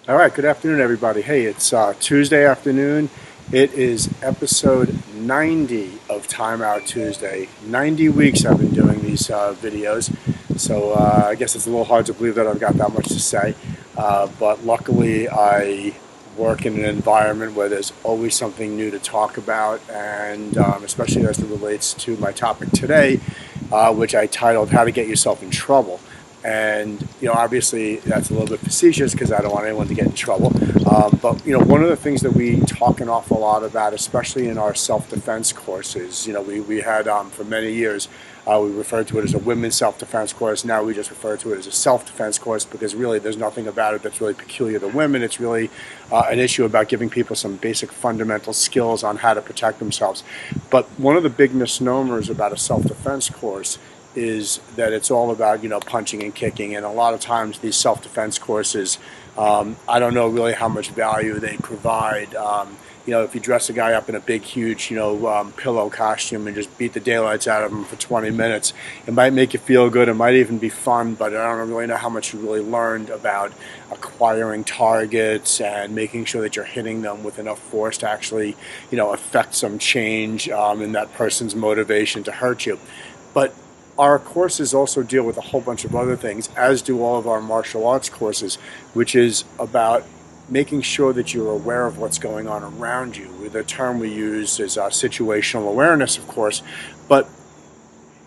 All right, good afternoon, everybody. Hey, it's Tuesday afternoon. It is episode 90 of Time Out Tuesday. 90 weeks I've been doing these videos, so I guess it's a little hard to believe that I've got that much to say. But luckily, I work in an environment where there's always something new to talk about, and especially as it relates to my topic today, which I titled How to Get Yourself in Trouble. And obviously that's a little bit facetious because I don't want anyone to get in trouble. But one of the things that we talk an awful lot about, especially in our self-defense courses, we had for many years we referred to it as a women's self-defense course. Now we just refer to it as a self-defense course because really there's nothing about it that's really peculiar to women. It's really an issue about giving people some basic fundamental skills on how to protect themselves. But one of the big misnomers about a self-defense course is that it's all about punching and kicking, and a lot of times these self-defense courses, I don't know really how much value they provide. If you dress a guy up in a big huge pillow costume and just beat the daylights out of him for 20 minutes, it might make you feel good, it might even be fun, but I don't really know how much you really learned about acquiring targets and making sure that you're hitting them with enough force to actually affect some change in that person's motivation to hurt you. But our courses also deal with a whole bunch of other things, as do all of our martial arts courses, which is about making sure that you're aware of what's going on around you. The term we use is situational awareness, of course. But,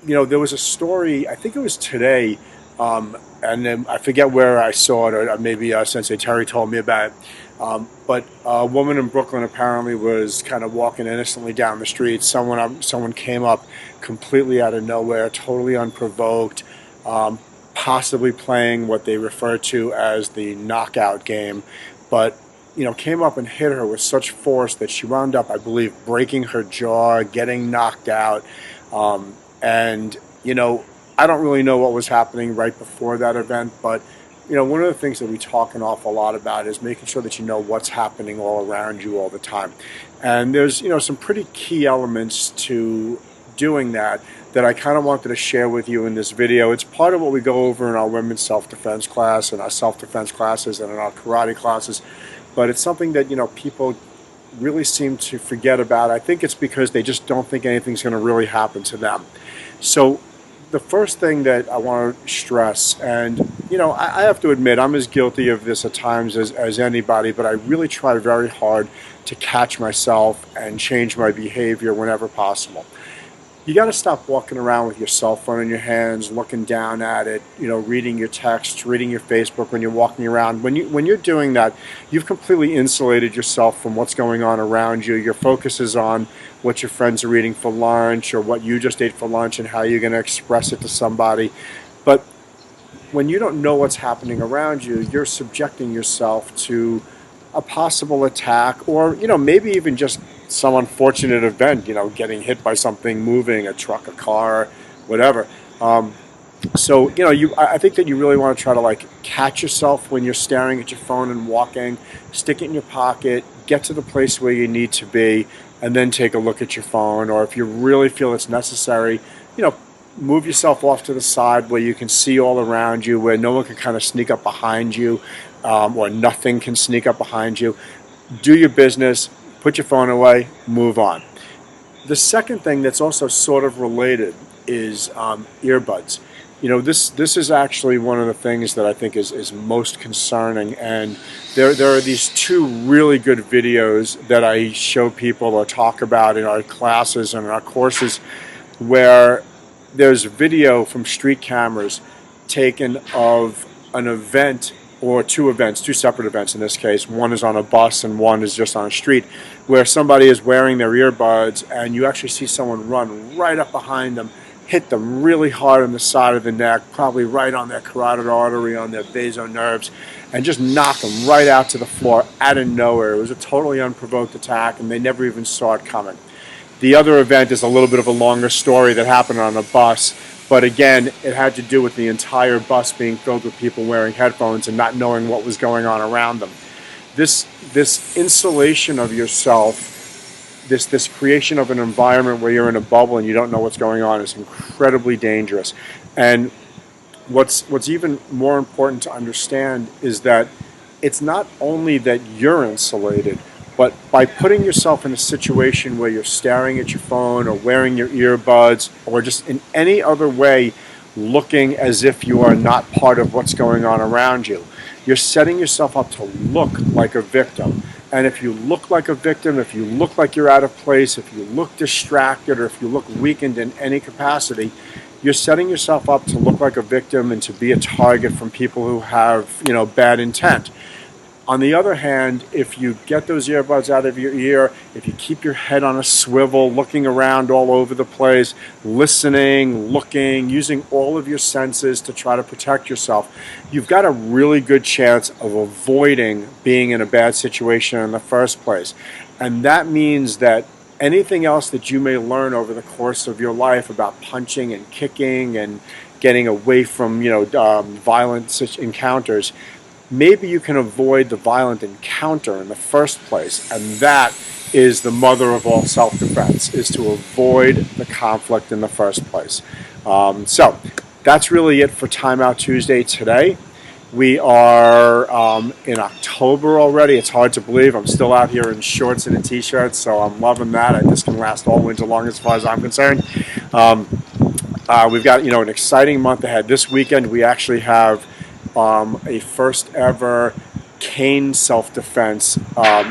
there was a story, I think it was today, and then I forget where I saw it, or maybe Sensei Terry told me about it. But a woman in Brooklyn apparently was kind of walking innocently down the street. Someone came up completely out of nowhere, totally unprovoked, possibly playing what they refer to as the knockout game, but came up and hit her with such force that she wound up, I believe, breaking her jaw, getting knocked out, and I don't really know what was happening right before that event, but one of the things that we talk an awful lot about is making sure that you know what's happening all around you all the time. And there's, some pretty key elements to doing that I kind of wanted to share with you in this video. It's part of what we go over in our women's self-defense class and our self-defense classes and in our karate classes. But it's something that, people really seem to forget about. I think it's because they just don't think anything's going to really happen to them. So the first thing that I want to stress, and I have to admit I'm as guilty of this at times as anybody, but I really try very hard to catch myself and change my behavior whenever possible. You got to stop walking around with your cell phone in your hands, looking down at it, reading your text, reading your Facebook when you're walking around. When you're doing that, you've completely insulated yourself from what's going on around you. Your focus is on what your friends are eating for lunch or what you just ate for lunch and how you're going to express it to somebody. But when you don't know what's happening around you, you're subjecting yourself to a possible attack, or maybe even just some unfortunate event, getting hit by something moving, a truck, a car, whatever. So I think that you really want to try to catch yourself when you're staring at your phone and walking, stick it in your pocket, get to the place where you need to be, and then take a look at your phone. Or if you really feel it's necessary, move yourself off to the side where you can see all around you, where no one can kind of sneak up behind you, or nothing can sneak up behind you. Do your business, put your phone away, move on. The second thing that's also sort of related is earbuds. This is actually one of the things that I think is most concerning, and there are these two really good videos that I show people or talk about in our classes and in our courses, where there's video from street cameras taken of an event, or two events, two separate events in this case. One is on a bus and one is just on a street, where somebody is wearing their earbuds and you actually see someone run right up behind them, hit them really hard on the side of the neck, probably right on their carotid artery, on their vasonerves, and just knock them right out to the floor out of nowhere. It was a totally unprovoked attack and they never even saw it coming. The other event is a little bit of a longer story that happened on a bus, but again, it had to do with the entire bus being filled with people wearing headphones and not knowing what was going on around them. This insulation of yourself, this creation of an environment where you're in a bubble and you don't know what's going on, is incredibly dangerous. And what's even more important to understand is that it's not only that you're insulated, but by putting yourself in a situation where you're staring at your phone or wearing your earbuds or just in any other way looking as if you are not part of what's going on around you, you're setting yourself up to look like a victim. And if you look like a victim, if you look like you're out of place, if you look distracted, or if you look weakened in any capacity, you're setting yourself up to look like a victim and to be a target from people who have, bad intent. On the other hand, if you get those earbuds out of your ear, if you keep your head on a swivel, looking around all over the place, listening, looking, using all of your senses to try to protect yourself, you've got a really good chance of avoiding being in a bad situation in the first place. And that means that anything else that you may learn over the course of your life about punching and kicking and getting away from, violent encounters, maybe you can avoid the violent encounter in the first place. And that is the mother of all self-defense, is to avoid the conflict in the first place. So that's really it for Time Out Tuesday today. We are in October already. It's hard to believe. I'm still out here in shorts and a t-shirt, so I'm loving that. This can last all winter long as far as I'm concerned. We've got an exciting month ahead. This weekend we actually have a first ever cane self-defense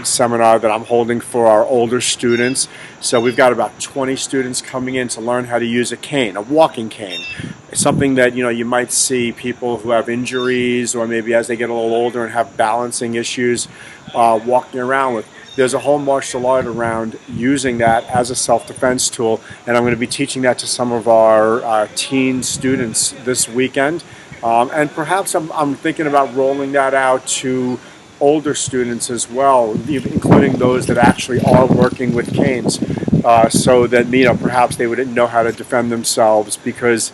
seminar that I'm holding for our older students. So we've got about 20 students coming in to learn how to use a cane, a walking cane. It's something that you might see people who have injuries or maybe as they get a little older and have balancing issues walking around with. There's a whole martial art around using that as a self-defense tool, and I'm going to be teaching that to some of our teen students this weekend. And perhaps I'm thinking about rolling that out to older students as well, including those that actually are working with canes, so that perhaps they would know how to defend themselves. Because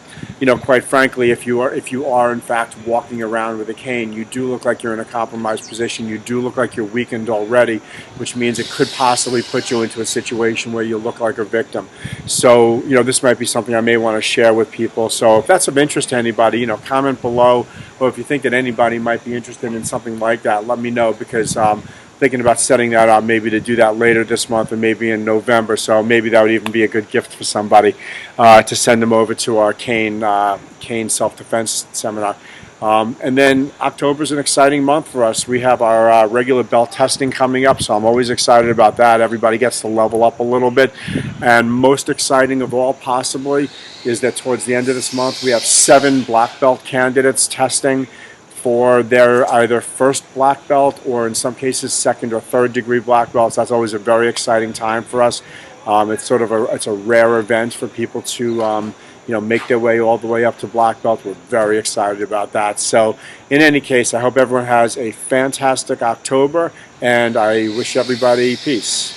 quite frankly, if you are in fact walking around with a cane, you do look like you're in a compromised position. You do look like you're weakened already, which means it could possibly put you into a situation where you look like a victim. So this might be something I may want to share with people. So if that's of interest to anybody, comment below, or if you think that anybody might be interested in something like that, let me know, because thinking about setting that up maybe to do that later this month and maybe in November. So maybe that would even be a good gift for somebody to send them over to our cane self-defense seminar. And then October is an exciting month for us. We have our regular belt testing coming up, so I'm always excited about that. Everybody gets to level up a little bit. And most exciting of all, possibly, is that towards the end of this month, we have 7 black belt candidates testing for their either first black belt or in some cases second or third degree black belts. That's always a very exciting time for us. It's it's a rare event for people to make their way all the way up to black belt. We're very excited about that. So in any case, I hope everyone has a fantastic October, and I wish everybody peace.